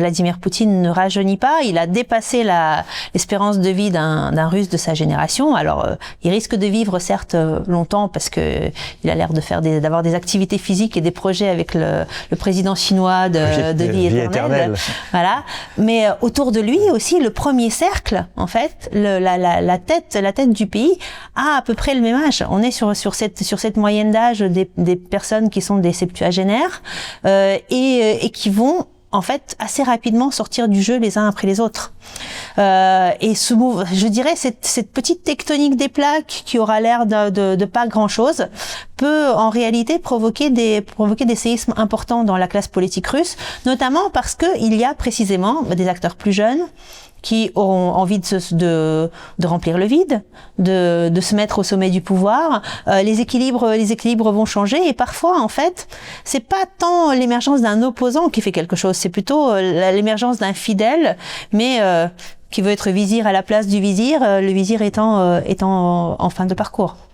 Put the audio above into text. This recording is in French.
Vladimir Poutine ne rajeunit pas, il a dépassé l'espérance de vie d'un Russe de sa génération. Alors, il risque de vivre certes longtemps parce que il a l'air d'avoir des activités physiques et des projets avec le président chinois de vie éternelle. Voilà. Mais autour de lui aussi, le premier cercle, en fait, la tête du pays a à peu près le même âge. On est sur cette moyenne d'âge des personnes qui sont des septuagénaires et qui vont en fait, assez rapidement sortir du jeu les uns après les autres. Et je dirais, cette petite tectonique des plaques qui aura l'air de pas grand-chose peut en réalité provoquer des séismes importants dans la classe politique russe, notamment parce que il y a précisément des acteurs plus jeunes qui auront envie de remplir le vide, de se mettre au sommet du pouvoir. Les équilibres vont changer et parfois, en fait, c'est pas tant l'émergence d'un opposant qui fait quelque chose, c'est plutôt l'émergence d'un fidèle, mais qui veut être vizir à la place du vizir, le vizir étant en fin de parcours.